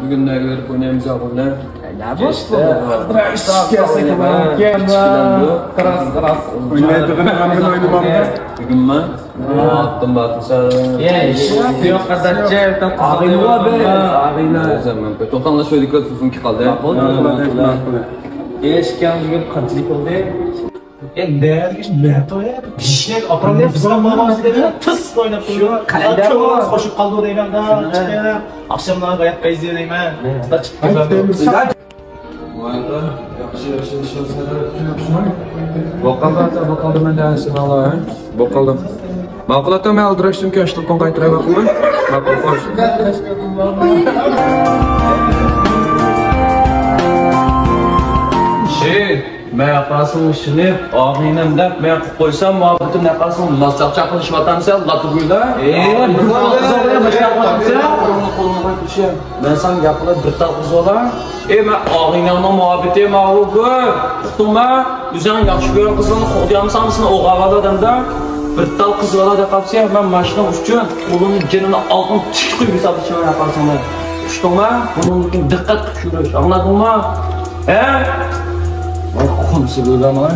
Bugünlere verip oynayımız ağırlar. Ne boş bu? Bugün mü? Attım batırsa. Yok kadarca ağrıyla be. Ağrıyla. Zaman. To'xtamda söyledik ki ki kaldı. Eşkan bugün qanchalik bo'ldi? Dergish matoya pishak opravlab bizlar mamamiz dedi. Tis o'ynab turib, qalanda qo'shib qoldi deymanda. Oqshomdan qayoqqa izlayman. Usta chiqib Boqalda menda sinalar. Boqalda. Ma'qulatan men aldirashdim ki ashliqdan qaytaryapman. Ma'qul qo'sh. Men yapasın işini, ağrıyla ben yapıp koysam muhabbetim ne yaparsın? Nasıl çakılışmadan sen, latı buyla. Ben sana yapıla bir takız ola. Ben ağrıyla muhabbetim ağrı gör. Tutma, güzel yaxşı gören kızlarını koğduyamı sanırsın o qavaladan da. Bir tal kız ola da kapsaya ben maşına uçacağım. Oğlunun canını altın tük koyup hesabı çöme yaparsın. Uçtun bunun dikkat kuşuruş, anladın mı? He? Konusu böyle ama.